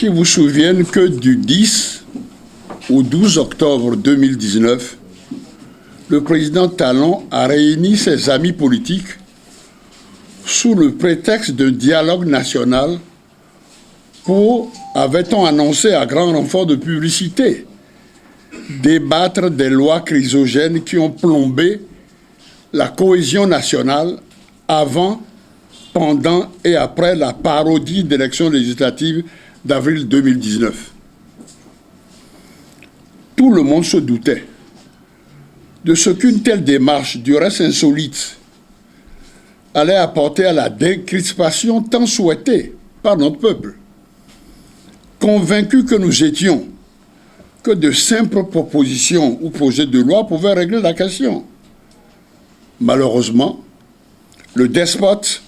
qui vous souviennent que du 10 au 12 octobre 2019, le président Talon a réuni ses amis politiques sous le prétexte d'un dialogue national pour, avait-on annoncé à grand renfort de publicité, débattre des lois chrysogènes qui ont plombé la cohésion nationale avant, pendant et après la parodie d'élections législatives d'avril 2019. Tout le monde se doutait de ce qu'une telle démarche, du reste insolite, allait apporter à la décrispation tant souhaitée par notre peuple. Convaincus que nous étions que de simples propositions ou projets de loi pouvaient régler la question. Malheureusement, le despote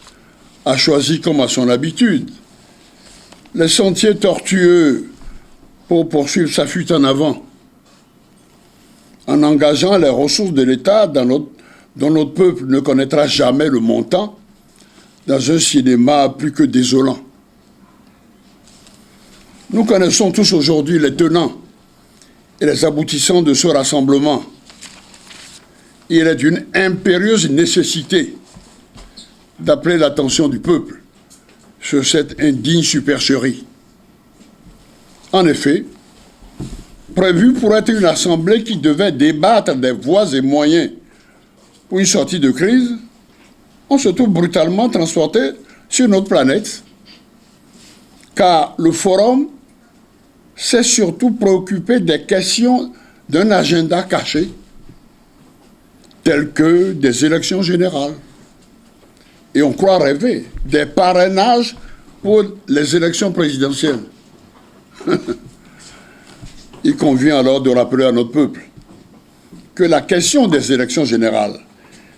a choisi, comme à son habitude, les sentiers tortueux pour poursuivre sa fuite en avant, en engageant les ressources de l'État dont notre peuple ne connaîtra jamais le montant, dans un cinéma plus que désolant. Nous connaissons tous aujourd'hui les tenants et les aboutissants de ce rassemblement. Il est d'une impérieuse nécessité d'appeler l'attention du peuple sur cette indigne supercherie. En effet, prévue pour être une assemblée qui devait débattre des voies et moyens pour une sortie de crise, on se trouve brutalement transporté sur notre planète, car le forum s'est surtout préoccupé des questions d'un agenda caché, telles que des élections générales. Et on croit rêver des parrainages pour les élections présidentielles. Il convient alors de rappeler à notre peuple que la question des élections générales,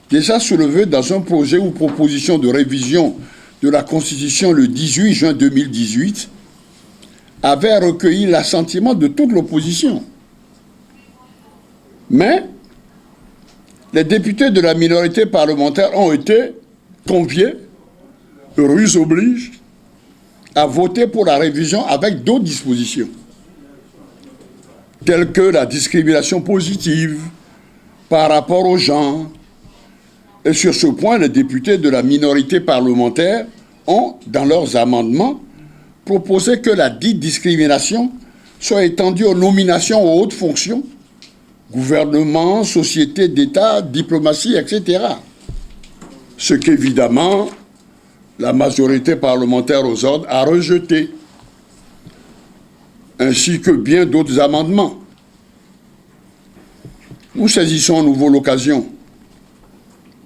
déjà soulevée dans un projet ou proposition de révision de la Constitution le 18 juin 2018, avait recueilli l'assentiment de toute l'opposition. Mais les députés de la minorité parlementaire ont été conviés, ruse oblige, à voter pour la révision avec d'autres dispositions, telles que la discrimination positive par rapport aux gens. Et sur ce point, les députés de la minorité parlementaire ont, dans leurs amendements, proposé que la dite discrimination soit étendue aux nominations aux hautes fonctions, gouvernement, société d'État, diplomatie, etc. Ce qu'évidemment, la majorité parlementaire aux ordres a rejeté, ainsi que bien d'autres amendements. Nous saisissons à nouveau l'occasion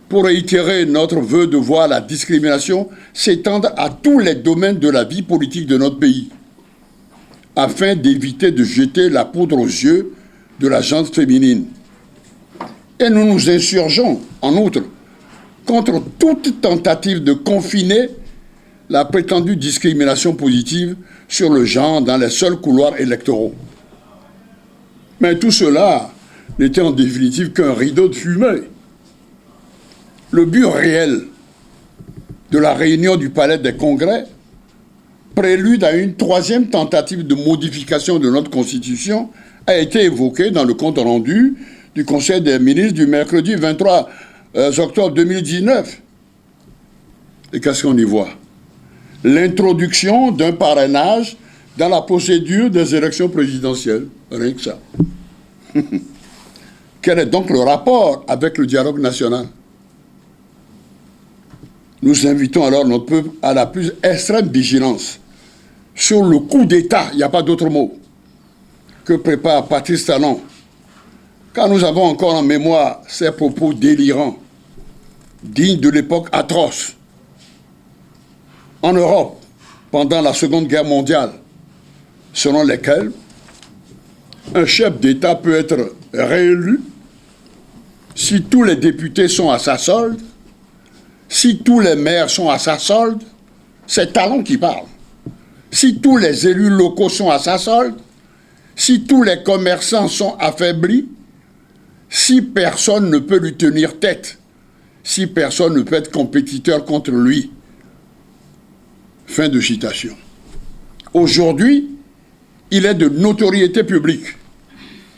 pour réitérer notre vœu de voir la discrimination s'étendre à tous les domaines de la vie politique de notre pays, afin d'éviter de jeter la poudre aux yeux de la gente féminine. Et nous nous insurgeons, en outre, contre toute tentative de confiner la prétendue discrimination positive sur le genre dans les seuls couloirs électoraux. Mais tout cela n'était en définitive qu'un rideau de fumée. Le but réel de la réunion du Palais des Congrès, prélude à une troisième tentative de modification de notre Constitution, a été évoqué dans le compte rendu du Conseil des ministres du mercredi 23 octobre 2019. Et qu'est-ce qu'on y voit? L'introduction d'un parrainage dans la procédure des élections présidentielles. Rien que ça. Quel est donc le rapport avec le dialogue national? Nous invitons alors notre peuple à la plus extrême vigilance sur le coup d'État, il n'y a pas d'autre mot, que prépare Patrice Talon, car nous avons encore en mémoire ses propos délirants, dignes de l'époque atroce. En Europe, pendant la Seconde Guerre mondiale, selon lesquels un chef d'État peut être réélu si tous les députés sont à sa solde, si tous les maires sont à sa solde, c'est Talon qui parle. Si tous les élus locaux sont à sa solde, si tous les commerçants sont affaiblis, si personne ne peut lui tenir tête, si personne ne peut être compétiteur contre lui. Fin de citation. Aujourd'hui, il est de notoriété publique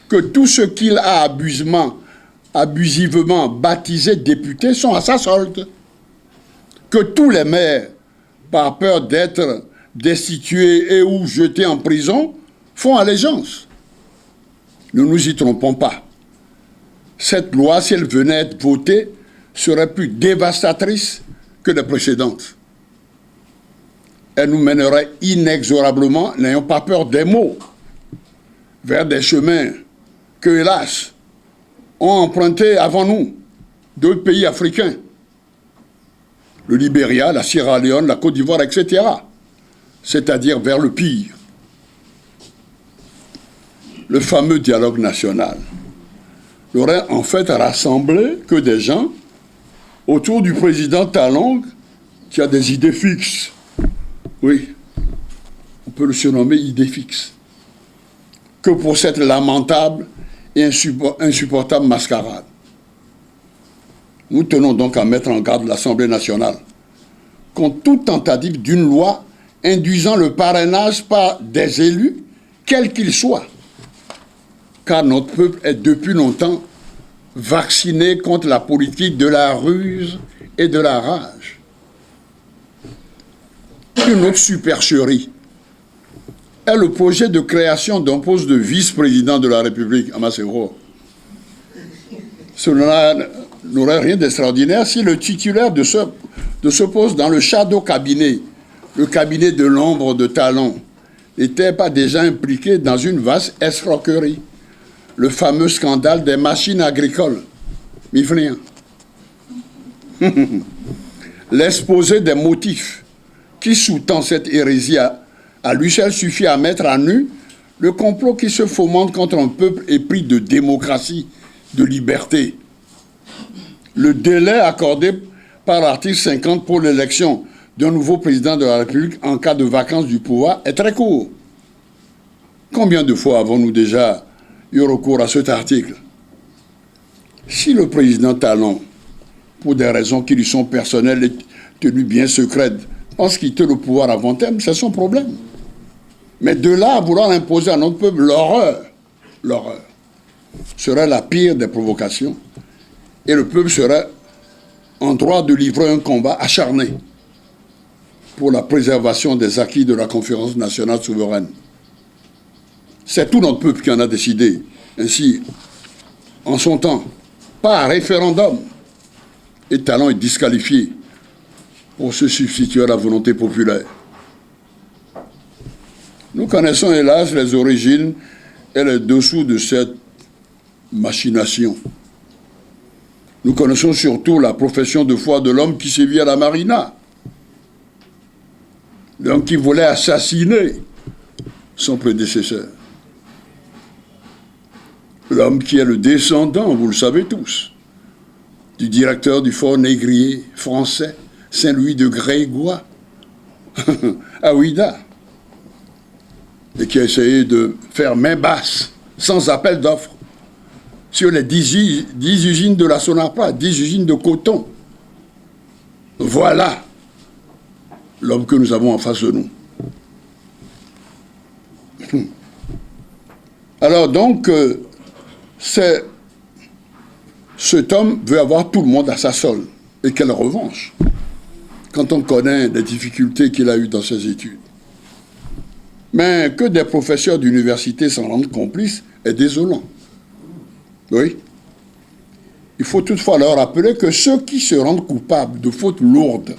que tous ceux qu'il a abusivement baptisés députés sont à sa solde. Que tous les maires, par peur d'être destitués et ou jetés en prison, font allégeance. Ne nous y trompons pas. Cette loi, si elle venait être votée, serait plus dévastatrice que les précédentes. Elle nous mènerait inexorablement, n'ayons pas peur des mots, vers des chemins que, hélas, ont empruntés avant nous d'autres pays africains. Le Libéria, la Sierra Leone, la Côte d'Ivoire, etc. C'est-à-dire vers le pire. Le fameux dialogue national n'aurait en fait rassemblé que des gens autour du président Talon qui a des idées fixes. Oui, on peut le surnommer idée fixe. Que pour cette lamentable et insupportable mascarade. Nous tenons donc à mettre en garde l'Assemblée nationale contre toute tentative d'une loi induisant le parrainage par des élus, quels qu'ils soient. Car notre peuple est depuis longtemps vacciné contre la politique de la ruse et de la rage. Une autre supercherie est le projet de création d'un poste de vice-président de la République à Masséro. Cela n'aurait rien d'extraordinaire si le titulaire de ce poste dans le shadow cabinet, le cabinet de l'ombre de Talon, n'était pas déjà impliqué dans une vaste escroquerie, le fameux scandale des machines agricoles. Miflien. L'exposé des motifs qui sous-tend cette hérésie à lui seul suffit à mettre à nu le complot qui se fomente contre un peuple épris de démocratie, de liberté. Le délai accordé par l'article 50 pour l'élection d'un nouveau président de la République en cas de vacance du pouvoir est très court. Combien de fois avons-nous déjà eu recours à cet article? Si le président Talon, pour des raisons qui lui sont personnelles et tenues bien secrètes, pense quitter le pouvoir avant terme, c'est son problème. Mais de là à vouloir imposer à notre peuple l'horreur, serait la pire des provocations. Et le peuple serait en droit de livrer un combat acharné pour la préservation des acquis de la conférence nationale souveraine. C'est tout notre peuple qui en a décidé. Ainsi, en son temps, par référendum, et Talon est disqualifié pour se substituer à la volonté populaire. Nous connaissons hélas les origines et les dessous de cette machination. Nous connaissons surtout la profession de foi de l'homme qui sévit à la marina, l'homme qui voulait assassiner son prédécesseur, l'homme qui est le descendant, vous le savez tous, du directeur du fort négrier français Saint-Louis de Grégoire à Ouida, et qui a essayé de faire main basse, sans appel d'offres, sur les 10 usines de la Sonapa, 10 usines de coton. Voilà l'homme que nous avons en face de nous. Alors donc, cet homme veut avoir tout le monde à sa solde. Et quelle revanche, quand on connaît les difficultés qu'il a eues dans ses études. Mais que des professeurs d'université s'en rendent complices est désolant. Oui. Il faut toutefois leur rappeler que ceux qui se rendent coupables de fautes lourdes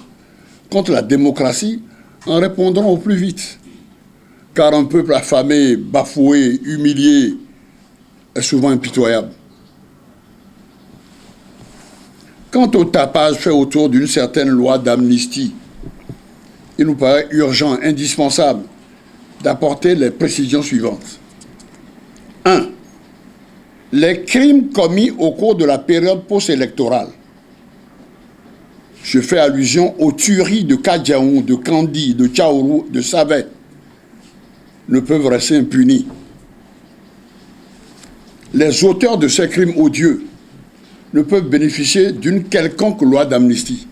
contre la démocratie en répondront au plus vite. Car un peuple affamé, bafoué, humilié est souvent impitoyable. Quant au tapage fait autour d'une certaine loi d'amnistie, il nous paraît urgent, indispensable, d'apporter les précisions suivantes. 1. Les crimes commis au cours de la période post-électorale. Je fais allusion aux tueries de Kadiaou, de Kandi, de Tchaourou, de Savet, ne peuvent rester impunis. Les auteurs de ces crimes odieux ne peuvent bénéficier d'une quelconque loi d'amnistie,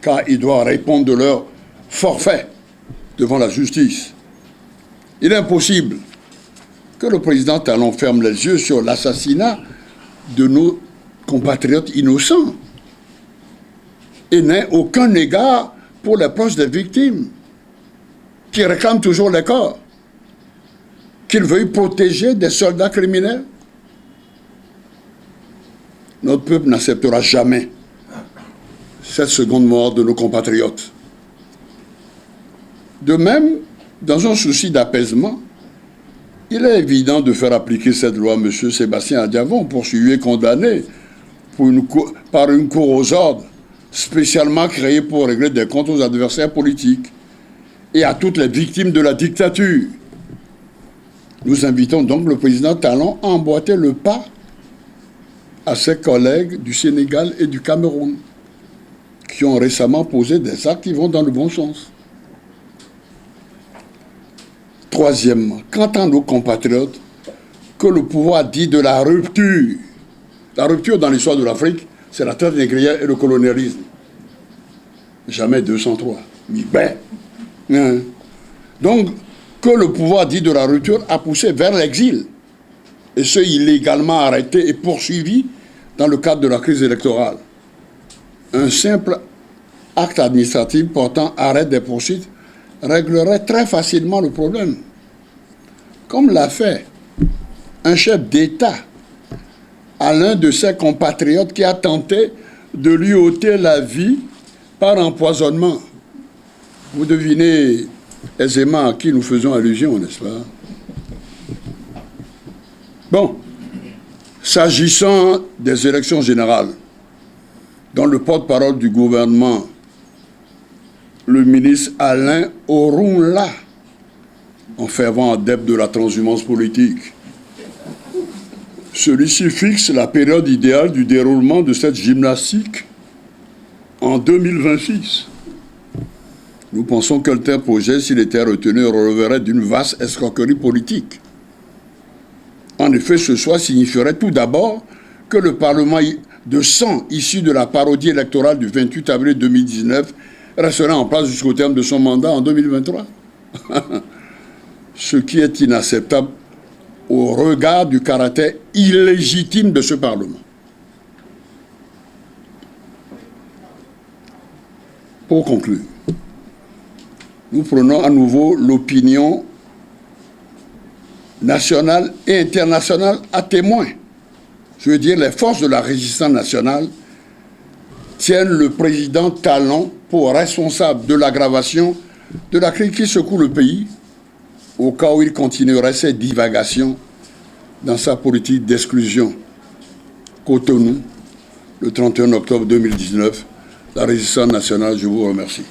car ils doivent répondre de leur forfait devant la justice. Il est impossible que le président Talon ferme les yeux sur l'assassinat de nos compatriotes innocents et n'ait aucun égard pour les proches des victimes, qui réclament toujours les corps, qu'il veuille protéger des soldats criminels. Notre peuple n'acceptera jamais cette seconde mort de nos compatriotes. De même, dans un souci d'apaisement, il est évident de faire appliquer cette loi à M. Sébastien Adiavon, poursuivi et condamné par une cour aux ordres spécialement créée pour régler des comptes aux adversaires politiques et à toutes les victimes de la dictature. Nous invitons donc le président Talon à emboîter le pas à ses collègues du Sénégal et du Cameroun, qui ont récemment posé des actes qui vont dans le bon sens. Troisièmement, quant à nos compatriotes, que le pouvoir dit de la rupture dans l'histoire de l'Afrique, c'est la traite négrière et le colonialisme. Jamais 203. Mais ben. Donc, que le pouvoir dit de la rupture a poussé vers l'exil, et ce illégalement arrêté et poursuivi dans le cadre de la crise électorale. Un simple acte administratif portant arrêt des poursuites réglerait très facilement le problème, comme l'a fait un chef d'État à l'un de ses compatriotes qui a tenté de lui ôter la vie par empoisonnement. Vous devinez aisément à qui nous faisons allusion, n'est-ce pas? Bon, s'agissant des élections générales, dont le porte-parole du gouvernement, le ministre Alain Orunla, en fervent adepte de la transhumance politique, celui-ci fixe la période idéale du déroulement de cette gymnastique en 2026. Nous pensons qu'un tel projet, s'il était retenu, releverait d'une vaste escroquerie politique. En effet, ce choix signifierait tout d'abord que le Parlement de sang issu de la parodie électorale du 28 avril 2019 resterait en place jusqu'au terme de son mandat en 2023. Ce qui est inacceptable au regard du caractère illégitime de ce Parlement. Pour conclure, nous prenons à nouveau l'opinion nationale et internationale à témoin. Je veux dire, les forces de la résistance nationale tiennent le président Talon pour responsable de l'aggravation de la crise qui secoue le pays, au cas où il continuerait ses divagations dans sa politique d'exclusion. Cotonou, le 31 octobre 2019, la résistance nationale, je vous remercie.